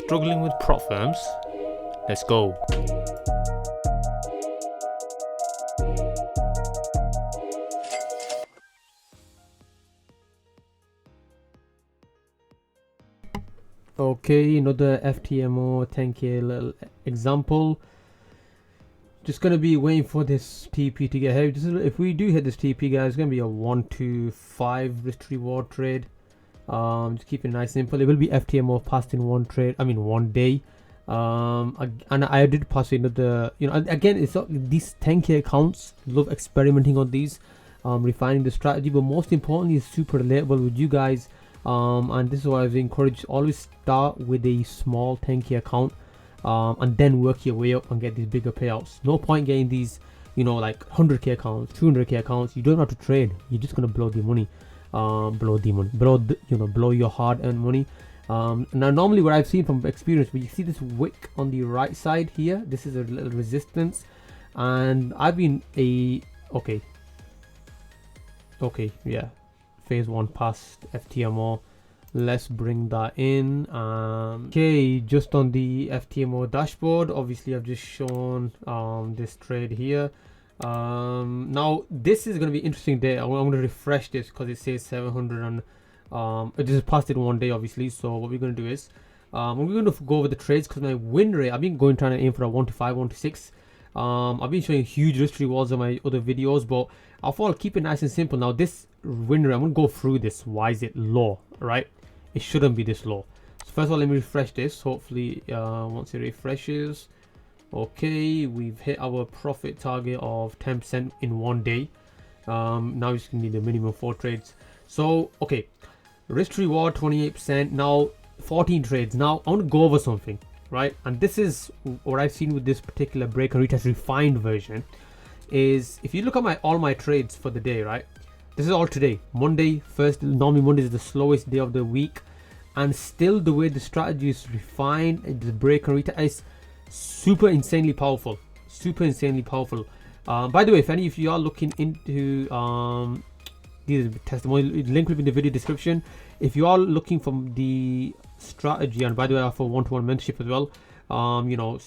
struggling with prop firms? Let's go. Okay, another FTMO 10k little example. Just gonna be waiting for this TP to get hit. If we do hit this TP, guys, it's gonna be a 1 to 5 risk reward trade. Just keep it nice and simple. It will be FTMO passed in one day. And I did pass another, again, it's these 10k accounts, love experimenting on these, refining the strategy, but most importantly, it's super relatable with you guys. And this is why I've encouraged, always start with a small 10k account, and then work your way up and get these bigger payouts. No point getting these, like 100k accounts, 200k accounts. You don't have to trade. You're just gonna blow the money, blow your hard-earned money. Now, normally what I've seen from experience, when you see this wick on the right side here, this is a little resistance, and I've been yeah. Phase 1 past FTMO. Let's bring that in. Okay, just on the FTMO dashboard, obviously I've just shown this trade here. Now this is going to be interesting day. I'm going to refresh this because it says 700 and it just passed it one day, obviously. So what we're going to do is we're going to go over the trades, because my win rate, I've been trying to aim for a 1 to 5, 1 to 6. I've been showing huge risk rewards on my other videos, but I thought I'll keep it nice and simple. Now this win rate, I'm going to go through this. Why is it low, right? It shouldn't be this low. So first of all, let me refresh this. Hopefully once it refreshes, okay, we've hit our profit target of 10% in one day. Now we just need a minimum 4 trades. So okay, risk reward 28%. Now 14 trades. Now I want to go over something, right? And this is what I've seen with this particular break and retest refined version. Is if you look at all my trades for the day, right? This is all today, Monday. Normally Monday is the slowest day of the week, and still the way the strategy is refined, the break and retest is super insanely powerful. By the way, if any of you are looking into these testimonial, link will be in the video description. If you are looking for the strategy, and by the way, I offer one-to-one mentorship as well.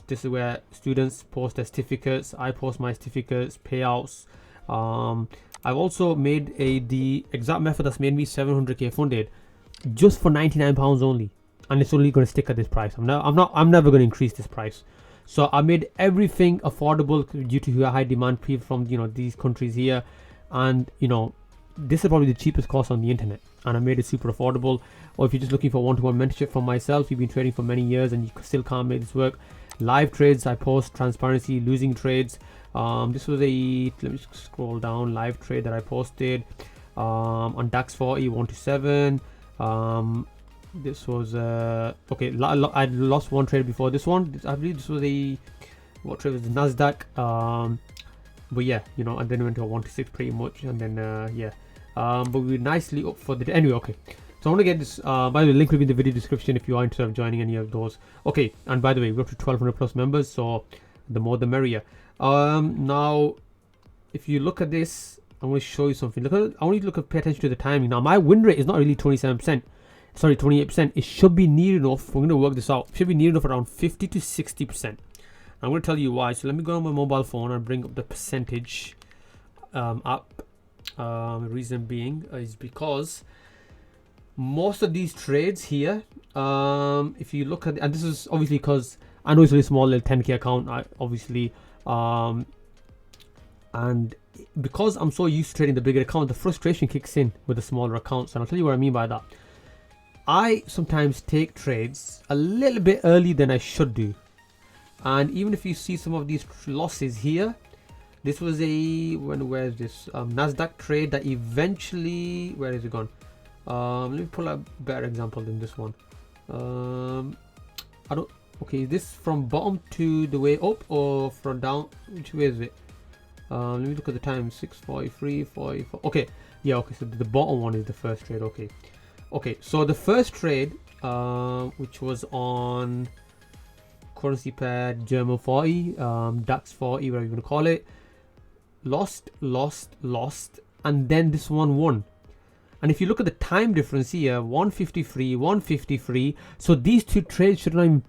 This is where students post their certificates, I post my certificates, payouts. I've also made the exact method that's made me 700k funded, just for £99 only, and it's only going to stick at this price. I'm never going to increase this price. So I made everything affordable due to high demand people from these countries here, and this is probably the cheapest course on the internet, and I made it super affordable. Or if you're just looking for one-to-one mentorship from myself, you've been trading for many years and you still can't make this work, live trades I post, transparency, losing trades. This was let me just scroll down, live trade that I posted on DAX 40 1 to 7. This was okay, I lost one trade before this one. I believe this was what trade was the NASDAQ, but yeah, and then went to a 1 to 6 pretty much, and then but we were nicely up for the day. Anyway, okay, so I want to get this, by the way, link will be in the video description if you are interested in joining any of those. Okay, and by the way, we're up to 1200 plus members, so the more the merrier. Now if you look at this, I'm going to show you something. I want you to pay attention to the timing. Now my win rate is not really 27%, sorry, 28%. It should be near enough. We're going to work this out. It should be near enough around 50 to 60%. I'm going to tell you why. So let me go on my mobile phone and bring up the percentage up. Reason being is because most of these trades here, if you look at, and this is obviously because I know it's a really small little 10k account, obviously, and because I'm so used to trading the bigger account, the frustration kicks in with the smaller accounts, and I'll tell you what I mean by that. I sometimes take trades a little bit early than I should do, and even if you see some of these losses here, this was where's this NASDAQ trade that eventually, where is it gone? Let me pull a better example than this one. Okay, is this from bottom to the way up or from down? Which way is it? Let me look at the time. 6:43, 44. Okay, yeah, okay, so the bottom one is the first trade. Okay, so the first trade, which was on currency pair German 40, DAX 40, whatever you want to call it, lost, and then this one won. And if you look at the time difference here, 153, 153. So these two trades should not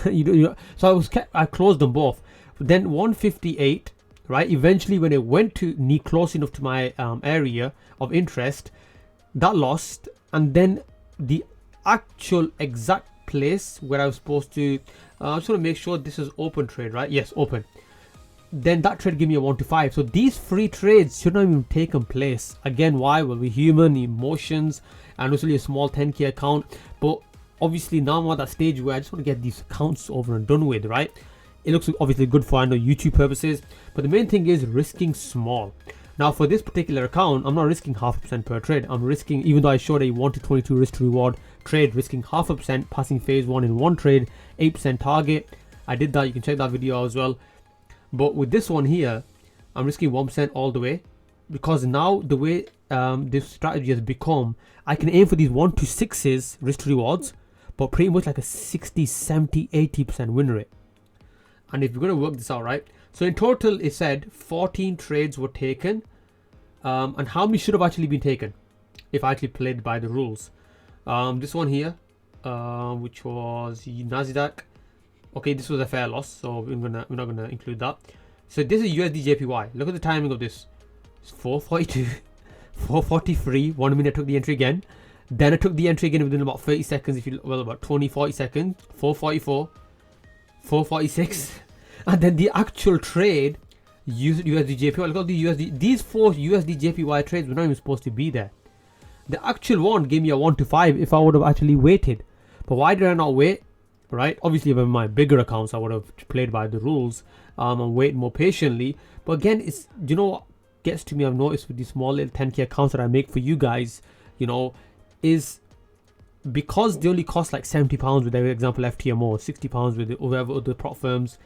even, so I closed them both. But then 158, right? Eventually, when it went to close enough to my area of interest, that lost. And then the actual exact place where I was supposed to, I just want to make sure this is open trade, right? Yes, open. Then that trade gave me a 1 to 5. So these free trades should not even taken place. Again, why? Well, we're human, emotions, and it's only a small 10k account. But obviously now I'm at that stage where I just want to get these accounts over and done with, right? It looks obviously good for, I know, YouTube purposes, but the main thing is risking small. Now for this particular account, I'm not risking 0.5% per trade. I'm risking, even though I showed a 1 to 22 risk to reward trade, risking 0.5%, passing phase 1 in one trade, 8% target. I did that. You can check that video as well. But with this one here, I'm risking 1% all the way, because now the way this strategy has become, I can aim for these 1 to 6s risk to rewards, but pretty much like a 60, 70, 80% win rate. And if you're going to work this out, right? So in total, it said 14 trades were taken. And how many should have actually been taken if I actually played by the rules? This one here, which was NASDAQ. Okay, this was a fair loss, so we're not gonna include that. So this is USD JPY. Look at the timing of this. It's 442, 443. 1 minute I took the entry again. Then I took the entry again within about 30 seconds. If you about 20, 40 seconds. 444, 446, and then the actual trade USD JPY. Look at the USD. These 4 USD JPY trades were not even supposed to be there. The actual one gave me a 1 to 5 if I would have actually waited. But why did I not wait? Right, obviously with my bigger accounts I would have played by the rules and wait more patiently. But again, it's, you know what gets to me, I've noticed with these small little 10k accounts that I make for you guys, you know, is because they only cost like £70 with, for example, FTMO, £60 with whoever other prop firms.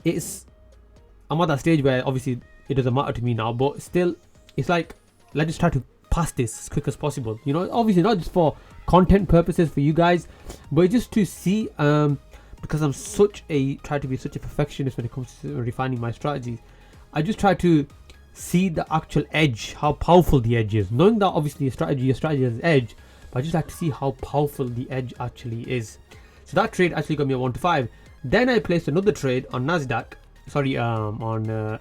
I'm at that stage where obviously it doesn't matter to me now, but still it's like, let's just try to pass this as quick as possible, you know, obviously not just for content purposes for you guys, but just to see, because I'm try to be such a perfectionist when it comes to refining my strategies. I just try to see the actual edge, how powerful the edge is, knowing that obviously a strategy has edge, but I just like to see how powerful the edge actually is. So that trade actually got me a 1 to 5. Then I placed another trade on NASDAQ, NASDAQ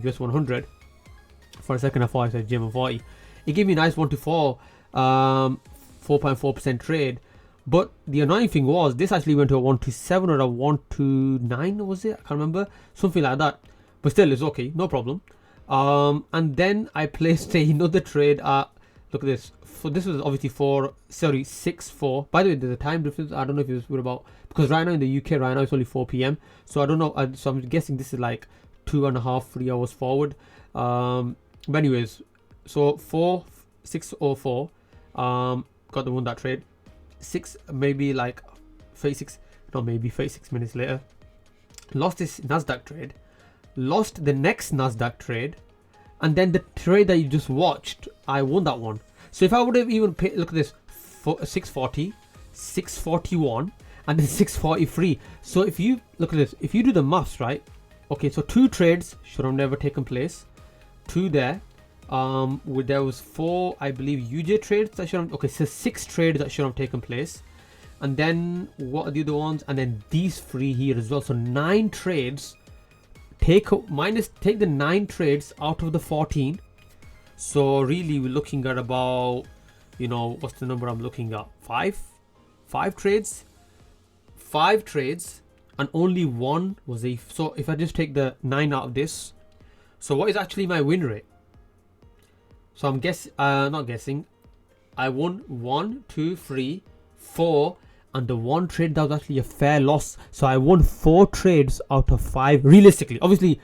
US 100. For a second I thought I said GM40. It gave me a nice 1 to 4, 4.4% trade. But the annoying thing was, this actually went to a 1 to 7 or a 1 to 9, was it? I can't remember. Something like that. But still, it's okay, no problem. And then I placed another trade at, look at this. So this was obviously 6-4. By the way, there's a time difference. I don't know if it was about, because right now in the UK, right now it's only 4 p.m. So I don't know. So I'm guessing this is like 2.5, 3 hours forward. But anyways, so 604. Got the one that trade. 36 minutes later, lost this NASDAQ trade, lost the next NASDAQ trade, and then the trade that you just watched, I won that one. So if I would have even paid, look at this, 640, 641, and then 643. So if you look at this, if you do the maths, right? Okay, so 2 trades should have never taken place. 2 there. There was 4, I believe, UJ trades that should have, okay, so 6 trades that should have taken place. And then what are the other ones? And then these 3 here as well. So 9 trades. Take the 9 trades out of the 14. So really we're looking at about, you know, what's the number I'm looking at? 5 trades. 5 trades, and only 1 was a, so if I just take the 9 out of this, so what is actually my win rate? So I'm not guessing. I won 1, 2, 3, 4, and the 1 trade that was actually a fair loss. So I won 4 trades out of 5. Realistically, obviously,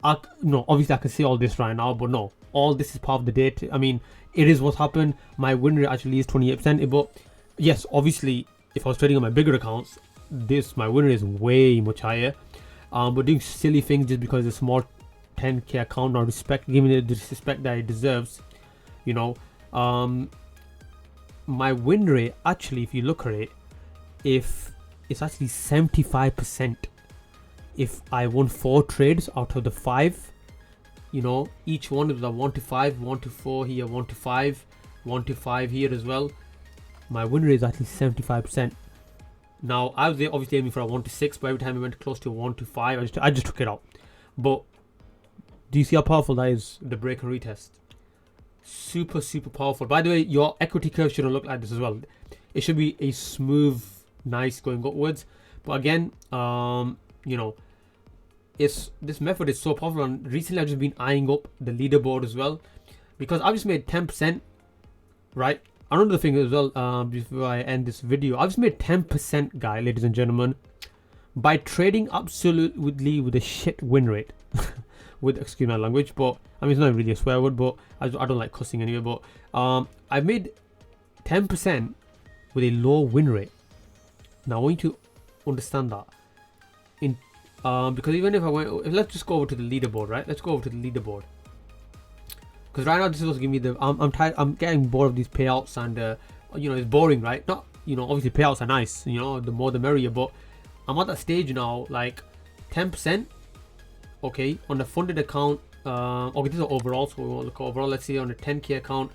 I can see all this right now, but no, all this is part of the data. I mean, it is what's happened. My win rate actually is 28%. But yes, obviously, if I was trading on my bigger accounts, my win rate is way much higher. But doing silly things just because it's a small 10k account, not giving it the respect that it deserves. You know, my win rate actually, if you look at it, if it's actually 75%, if I won 4 trades out of the 5, you know, each one is a 1 to 5, 1 to 4 here, 1 to 5, 1 to 5 here as well. My win rate is actually 75%. Now I was obviously aiming for a 1 to 6, but every time I went close to 1 to 5, I just took it out. But do you see how powerful that is, the break and retest? Super powerful. By the way, your equity curve shouldn't look like this as well. It should be a smooth, nice going upwards. But again, you know, this method is so powerful, and recently I've just been eyeing up the leaderboard as well, because I've just made 10%, right? Another thing as well, before I end this video, I've just made 10%, guy, ladies and gentlemen, by trading absolutely with a shit win rate. With, excuse my language, but I mean, it's not really a swear word, but I don't like cussing anyway. But I made 10% with a low win rate. Now I want you to understand that, because even if let's just go over to the leaderboard, right? Let's go over to the leaderboard, because right now this is supposed to give me the. I'm tired. I'm getting bored of these payouts, and you know, it's boring, right? Not, you know, obviously payouts are nice, you know, the more the merrier, but I'm at that stage now, like 10%. Okay, on the funded account, okay, this is overall, so we won't look overall. Let's see on the 10k account,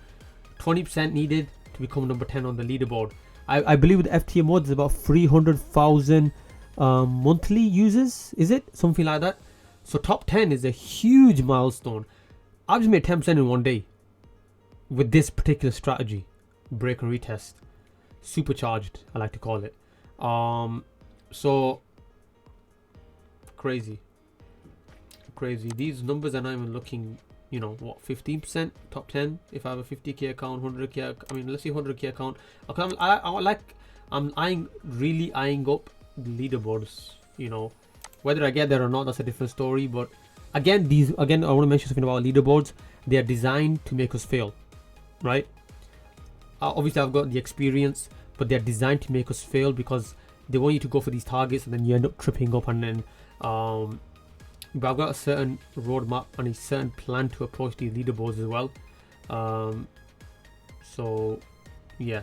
20% needed to become number 10 on the leaderboard. I believe with FTMO there's about 300,000 monthly users, is it? Something like that. So top 10 is a huge milestone. I've just made 10% in one day with this particular strategy, break and retest, supercharged, I like to call it. So crazy. These numbers are not even looking, you know, what, 15% top 10 if I have a 50k account, 100k, I mean, let's see, 100k account. Okay, I'm really eyeing up the leaderboards, you know. Whether I get there or not, that's a different story. But again, I want to mention something about leaderboards. They are designed to make us fail, right? Obviously I've got the experience, but they're designed to make us fail, because they want you to go for these targets and then you end up tripping up, and then but I've got a certain roadmap and a certain plan to approach these leaderboards as well. So yeah,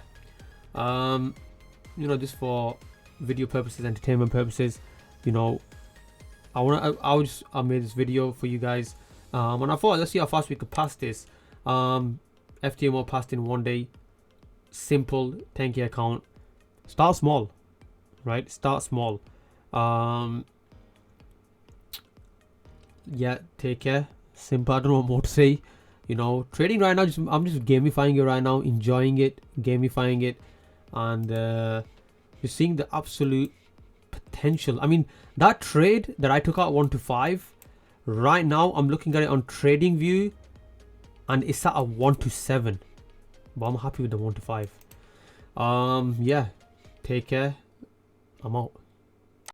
you know, just for video purposes, entertainment purposes, you know, I made this video for you guys, and I thought, let's see how fast we could pass this. FTMO passed in one day, simple 10k account. Start small, right? Start small. Yeah, take care. Simple. I don't know what more to say. You know, trading right now, I'm just gamifying it right now, enjoying it, gamifying it, and just seeing the absolute potential. I mean, that trade that I took out 1 to 5, right now I'm looking at it on trading view, and it's at a 1 to 7, but I'm happy with the 1 to 5. Yeah, take care. I'm out.